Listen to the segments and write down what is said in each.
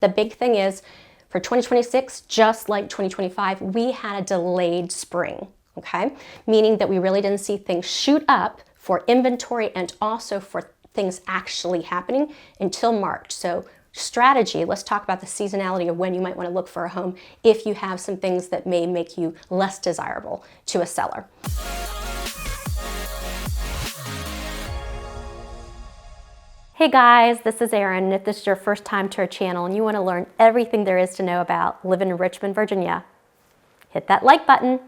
The big thing is for 2026, just like 2025, we had a delayed spring, okay? Meaning that we really didn't see things shoot up for inventory and also for things actually happening until March. So strategy, let's talk about the seasonality of when you might want to look for a home if you have some things that may make you less desirable to a seller. Hey guys, this is Erin. If this is your first time to our channel and you want to learn everything there is to know about living in Richmond, Virginia, hit that like button,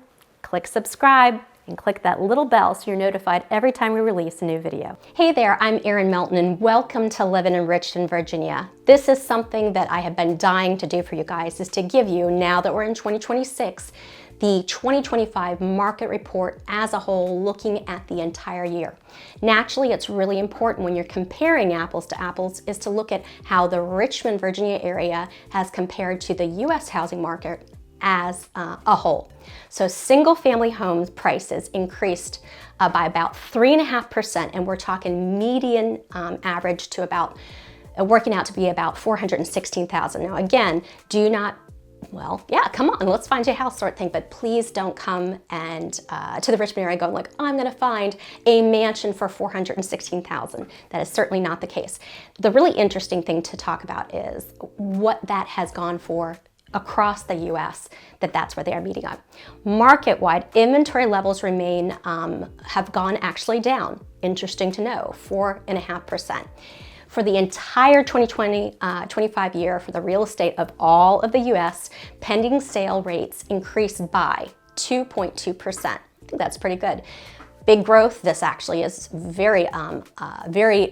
click subscribe, and click that little bell so you're notified every time we release a new video. Hey there, I'm Erin Melton and welcome to Living in Richmond, Virginia. This is something that I have been dying to do for you guys, is to give you, now that we're in 2026, the 2025 market report as a whole, looking at the entire year. Naturally, it's really important when you're comparing apples to apples is to look at how the Richmond, Virginia area has compared to the US housing market as a whole. So single family homes prices increased by about 3.5%, and we're talking median average to about, working out to be about $416,000. Now again, do not, well, yeah, come on, let's find you a house sort of thing, but please don't come and to the Richmond area going like, oh, I'm gonna find a mansion for $416,000. That is certainly not the case. The really interesting thing to talk about is what that has gone for across the US, that's where they are meeting up. Market-wide, inventory levels remain, have gone actually down. Interesting to know, 4.5%. For the entire 2025 year for the real estate of all of the US, pending sale rates increased by 2.2%. I think that's pretty good. Big growth. This actually is very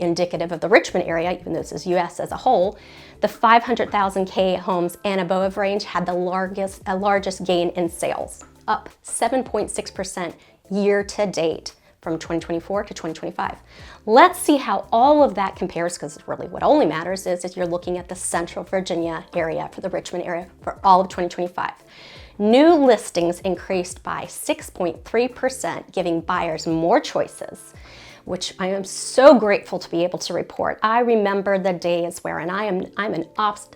indicative of the Richmond area, even though this is US as a whole. The 500,000K homes and above range had the largest gain in sales, up 7.6% year to date from 2024 to 2025. Let's see how all of that compares, because really what only matters is if you're looking at the Central Virginia area for the Richmond area for all of 2025. New listings increased by 6.3%, giving buyers more choices, which I am so grateful to be able to report. I remember the days where, and I'm an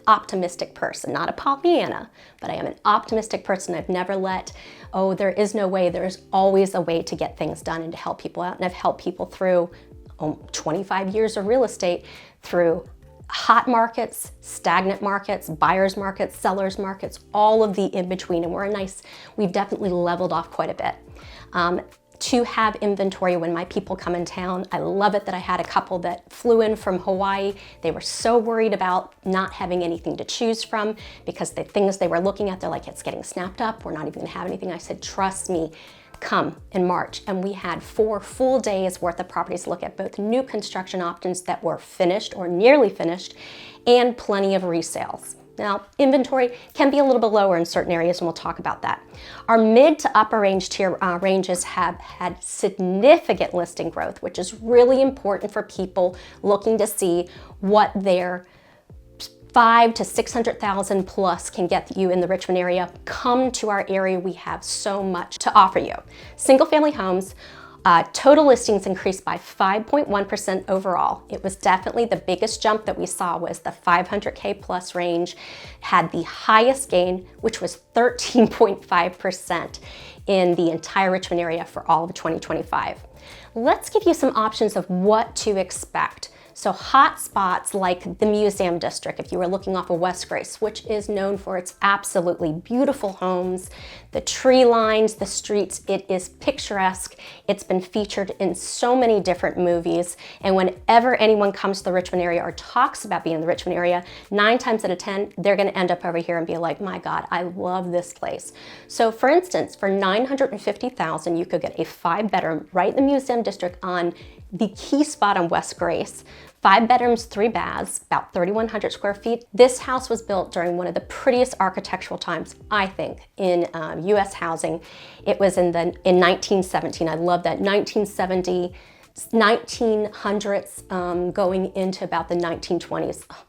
optimistic person, not a Pollyanna, but I am an optimistic person. I've never let, oh, there is no way. There is always a way to get things done and to help people out. And I've helped people through 25 years of real estate, through hot markets, stagnant markets, buyers markets, sellers markets, all of the in between. And we've definitely leveled off quite a bit. To have inventory when my people come in town. I love it that I had a couple that flew in from Hawaii. They were so worried about not having anything to choose from because the things they were looking at, they're like, it's getting snapped up. We're not even gonna have anything. I said, trust me, come in March. And we had 4 full days worth of properties to look at, both new construction options that were finished or nearly finished and plenty of resales. Now, inventory can be a little bit lower in certain areas, and we'll talk about that. Our mid to upper range tier ranges have had significant listing growth, which is really important for people looking to see what their 500,000 to 600,000 plus can get you in the Richmond area. Come to our area. We have so much to offer you. Single family homes. Total listings increased by 5.1% overall. It was definitely the biggest jump that we saw was the 500K plus range had the highest gain, which was 13.5% in the entire Richmond area for all of 2025. Let's give you some options of what to expect. So hot spots like the Museum District, if you were looking off of West Grace, which is known for its absolutely beautiful homes, the tree lines, the streets, it is picturesque. It's been featured in so many different movies. And whenever anyone comes to the Richmond area or talks about being in the Richmond area, 9 times out of 10, they're gonna end up over here and be like, my God, I love this place. So for instance, for $950,000, you could get a 5-bedroom right in the Museum District on the key spot on West Grace. 5 bedrooms, 3 baths, about 3,100 square feet. This house was built during one of the prettiest architectural times, I think, in US housing. It was in 1917. I love that, 1970. 1900s going into about the 1920s. Oh,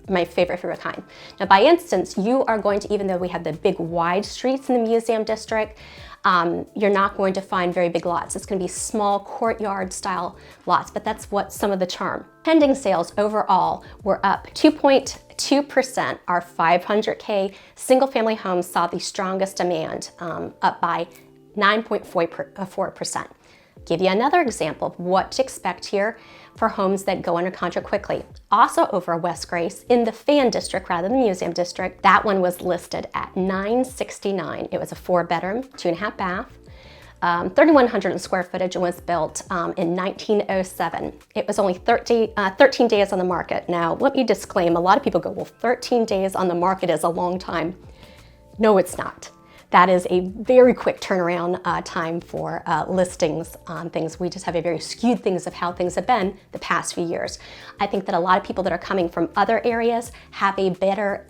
my favorite kind. Now, by instance, you are going to, even though we have the big wide streets in the museum district, you're not going to find very big lots. It's going to be small courtyard style lots, but that's what some of the charm. Pending sales overall were up 2.2%. Our 500K single family homes saw the strongest demand, up by 9.4%. Give you another example of what to expect here for homes that go under contract quickly. Also over West Grace in the Fan District rather than the Museum District, that one was listed at $969. It was a 4-bedroom, 2.5 bath, 3,100 square footage, and was built in 1907. It was only 13 days on the market. Now, let me disclaim, a lot of people go, well, 13 days on the market is a long time. No, it's not. That is a very quick turnaround time for listings on things. We just have a very skewed things of how things have been the past few years. I think that a lot of people that are coming from other areas have a better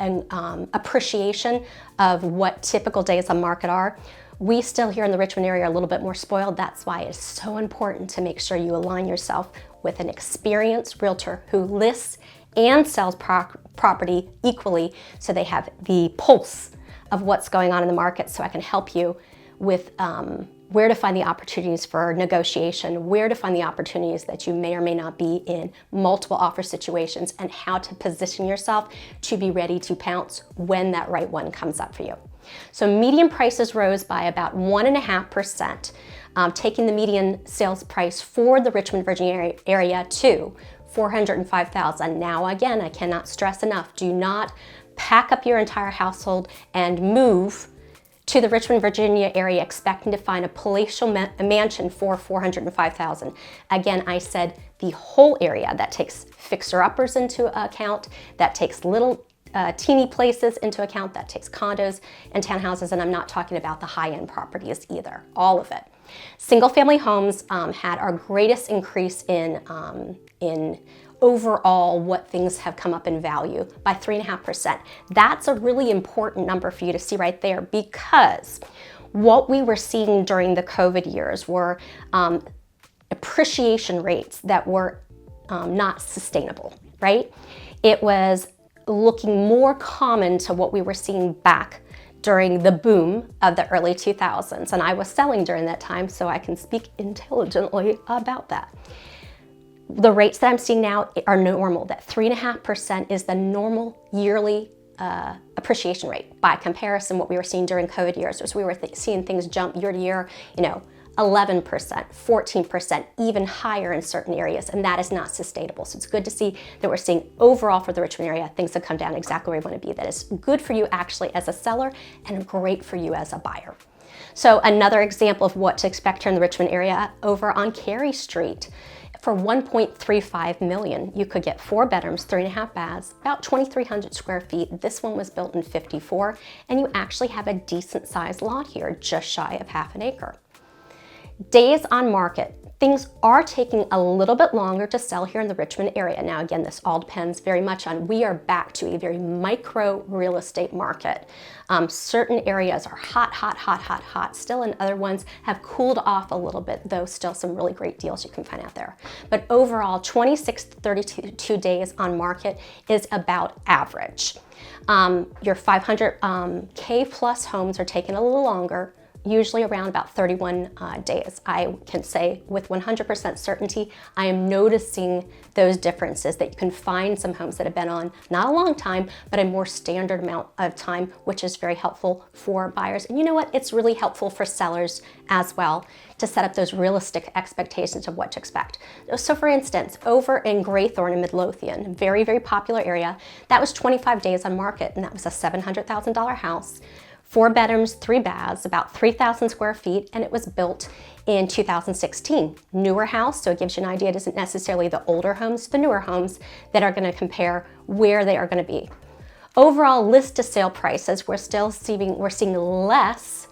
appreciation of what typical days on market are. We still here in the Richmond area are a little bit more spoiled. That's why it's so important to make sure you align yourself with an experienced realtor who lists and sells property equally, so they have the pulse of what's going on in the market, so I can help you with where to find the opportunities for negotiation, where to find the opportunities that you may or may not be in multiple offer situations, and how to position yourself to be ready to pounce when that right one comes up for you. So median prices rose by about 1.5%, taking the median sales price for the Richmond Virginia area to $405,000. Now again, I cannot stress enough, do not pack up your entire household and move to the Richmond, Virginia area expecting to find a palatial mansion for $405,000. Again, I said the whole area. That takes fixer-uppers into account, that takes little teeny places into account, that takes condos and townhouses, and I'm not talking about the high-end properties either, all of it. Single-family homes had our greatest increase in overall what things have come up in value by 3.5%. That's a really important number for you to see right there, because what we were seeing during the COVID years were appreciation rates that were not sustainable, right? It was looking more common to what we were seeing back during the boom of the early 2000s. And I was selling during that time, so I can speak intelligently about that. The rates that I'm seeing now are normal. That 3.5% is the normal yearly appreciation rate. By comparison, what we were seeing during COVID years was we were seeing things jump year to year, 11%, 14%, even higher in certain areas, and that is not sustainable. So it's good to see that we're seeing overall for the Richmond area, things have come down exactly where you want to be. That is good for you actually as a seller and great for you as a buyer. So another example of what to expect here in the Richmond area, over on Carey Street, for $1.35 million, you could get 4 bedrooms, 3.5 baths, about 2,300 square feet. This one was built in '54, and you actually have a decent sized lot here, just shy of half an acre. Days on market. Things are taking a little bit longer to sell here in the Richmond area. Now again, this all depends very much on, we are back to a very micro real estate market. Certain areas are hot still, and other ones have cooled off a little bit, though still some really great deals you can find out there. But overall, 26 to 32 days on market is about average. Your 500K plus homes are taking a little longer, usually around about 31 days. I can say with 100% certainty, I am noticing those differences, that you can find some homes that have been on not a long time, but a more standard amount of time, which is very helpful for buyers. And you know what? It's really helpful for sellers as well to set up those realistic expectations of what to expect. So for instance, over in Graythorne in Midlothian, very, very popular area, that was 25 days on market, and that was a $700,000 house. 4 bedrooms, 3 baths, about 3,000 square feet, and it was built in 2016. Newer house, so it gives you an idea. It isn't necessarily the older homes, the newer homes that are going to compare where they are going to be. Overall list to sale prices, we're seeing less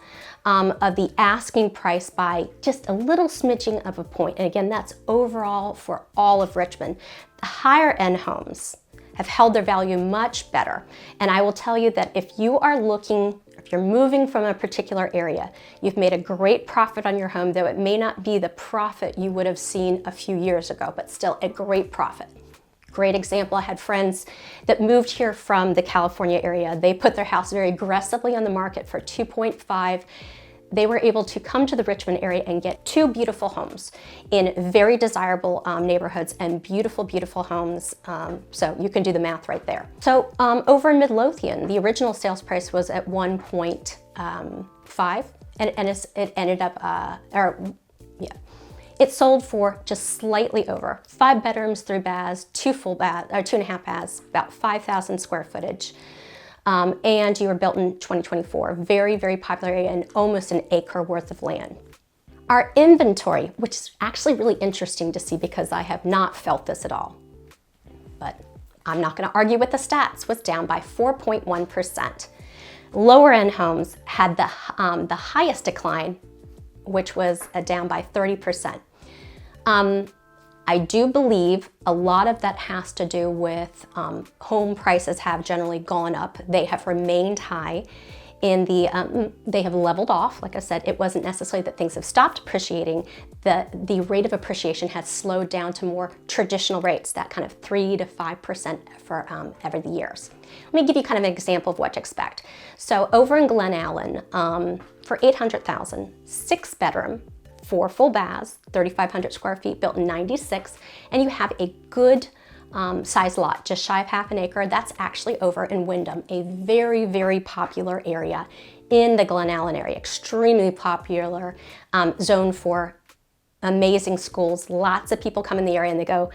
of the asking price by just a little smidging of a point. And again, that's overall for all of Richmond. The higher end homes have held their value much better. And I will tell you that if you are looking, if you're moving from a particular area, you've made a great profit on your home, though it may not be the profit you would have seen a few years ago, but still a great profit. Great example, I had friends that moved here from the California area. They put their house very aggressively on the market for 2.5. They were able to come to the Richmond area and get 2 beautiful homes in very desirable neighborhoods and beautiful, beautiful homes. So you can do the math right there. So over in Midlothian, the original sales price was at 1.5, and it ended up, it sold for just slightly over 5 bedrooms, 3 baths, 2 full baths, or 2.5 baths, about 5,000 square footage. And you were built in 2024. Very, very popular area and almost an acre worth of land. Our inventory, which is actually really interesting to see because I have not felt this at all, but I'm not going to argue with the stats, was down by 4.1%. Lower end homes had the highest decline, which was down by 30%. I do believe a lot of that has to do with home prices have generally gone up. They have remained high in the, they have leveled off. Like I said, it wasn't necessarily that things have stopped appreciating. The rate of appreciation has slowed down to more traditional rates, that kind of 3 to 5% for every the years. Let me give you kind of an example of what to expect. So over in Glen Allen, for $800,000, 6 bedroom, 4 full baths, 3,500 square feet, built in '96, and you have a good size lot, just shy of half an acre. That's actually over in Wyndham, a very, very popular area in the Glen Allen area, extremely popular zone for amazing schools. Lots of people come in the area and they go,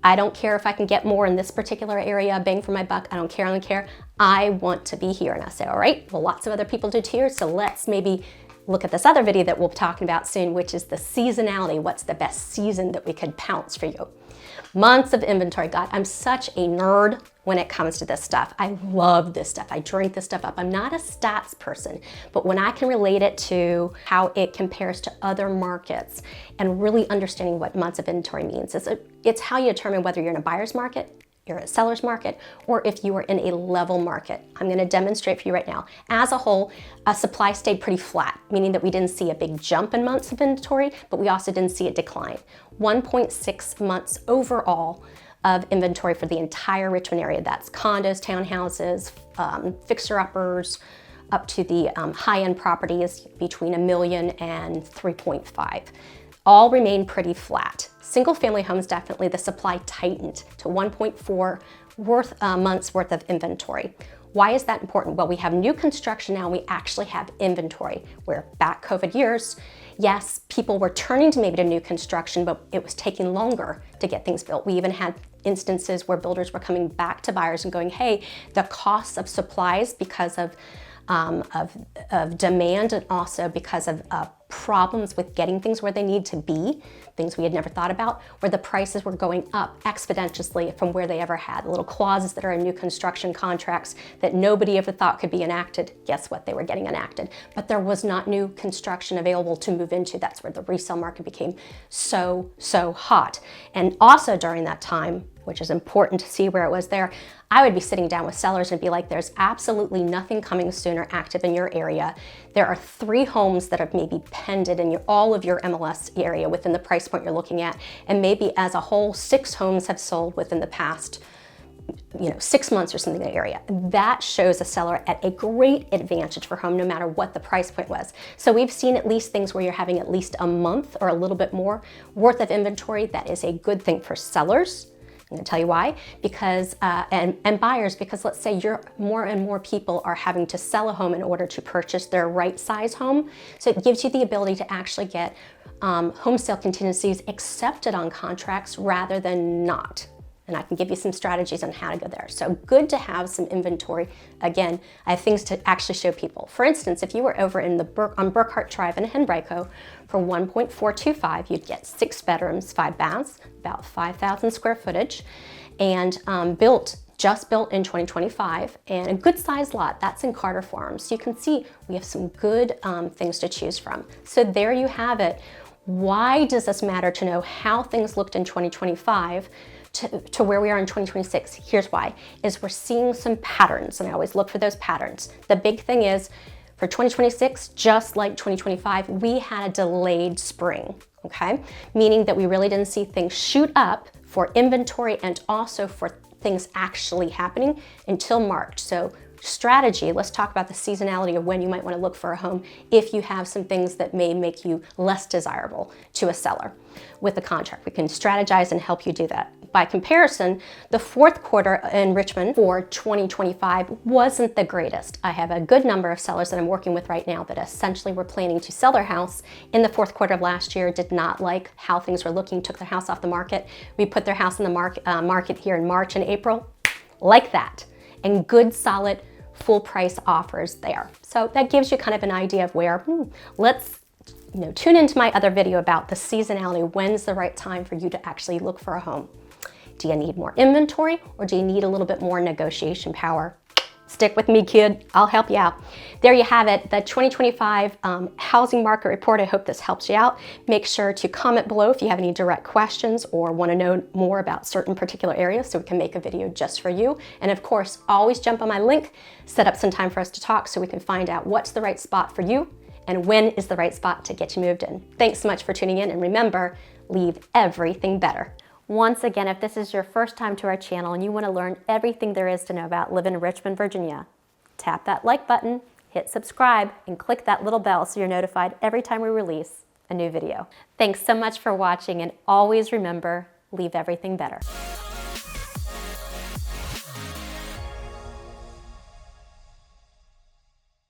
I don't care if I can get more in this particular area, bang for my buck, I don't care, I want to be here. And I say, all right, well, lots of other people do too, so let's maybe look at this other video that we'll be talking about soon, which is the seasonality. What's the best season that we could pounce for you? Months of inventory. God, I'm such a nerd when it comes to this stuff. I love this stuff. I drink this stuff up. I'm not a stats person, but when I can relate it to how it compares to other markets and really understanding what months of inventory means, it's how you determine whether you're in a buyer's market, you're in a seller's market, or if you are in a level market. I'm gonna demonstrate for you right now. As a whole, supply stayed pretty flat, meaning that we didn't see a big jump in months of inventory, but we also didn't see it decline. 1.6 months overall of inventory for the entire Richmond area. That's condos, townhouses, fixer-uppers, up to the high-end properties between $1 million and 3.5. All remain pretty flat. Single family homes, definitely the supply tightened to 1.4 months worth of inventory. Why is that important? Well, we have new construction now, we actually have inventory. Where back COVID years, yes, people were turning to maybe to new construction, but it was taking longer to get things built. We even had instances where builders were coming back to buyers and going, hey, the costs of supplies because of demand and also because of problems with getting things where they need to be, things we had never thought about, where the prices were going up exponentially from where they ever had. Little clauses that are in new construction contracts that nobody ever thought could be enacted. Guess what? They were getting enacted. But there was not new construction available to move into. That's where the resale market became so hot. And also during that time, which is important to see where it was there, I would be sitting down with sellers and be like, there's absolutely nothing coming soon or active in your area. There are 3 homes that have maybe pended in all of your MLS area within the price point you're looking at. And maybe as a whole, 6 homes have sold within the past 6 months or something in the area. That shows a seller at a great advantage for home no matter what the price point was. So we've seen at least things where you're having at least a month or a little bit more worth of inventory. That is a good thing for sellers. I'm going to tell you why, because and buyers, because let's say more and more people are having to sell a home in order to purchase their right size home. So it gives you the ability to actually get home sale contingencies accepted on contracts rather than not. And I can give you some strategies on how to go there. So good to have some inventory. Again, I have things to actually show people. For instance, if you were over in on Burkhart Drive in Henrico for 1.425, you'd get 6 bedrooms, 5 baths, about 5,000 square footage, and just built in 2025, and a good sized lot. That's in Carter Farms. So you can see we have some good things to choose from. So there you have it. Why does this matter to know how things looked in 2025 to where we are in 2026. Here's why, is we're seeing some patterns, and I always look for those patterns. The big thing is for 2026, just like 2025, we had a delayed spring, okay? Meaning that we really didn't see things shoot up for inventory and also for things actually happening until March. So strategy, let's talk about the seasonality of when you might want to look for a home if you have some things that may make you less desirable to a seller with the contract. We can strategize and help you do that. By comparison, the fourth quarter in Richmond for 2025 wasn't the greatest. I have a good number of sellers that I'm working with right now that essentially were planning to sell their house in the fourth quarter of last year, did not like how things were looking, took their house off the market. We put their house in the market here in March and April, like that, and good, solid, full price offers there. So that gives you kind of an idea of where, let's tune into my other video about the seasonality. When's the right time for you to actually look for a home? Do you need more inventory or do you need a little bit more negotiation power? Stick with me, kid. I'll help you out. There you have it, the 2025 housing market report. I hope this helps you out. Make sure to comment below if you have any direct questions or want to know more about certain particular areas so we can make a video just for you. And of course, always jump on my link, set up some time for us to talk so we can find out what's the right spot for you and when is the right spot to get you moved in. Thanks so much for tuning in, and remember, leave everything better. Once again, if this is your first time to our channel and you want to learn everything there is to know about living in Richmond, Virginia, tap that like button, hit subscribe, and click that little bell so you're notified every time we release a new video. Thanks so much for watching, and always remember, leave everything better.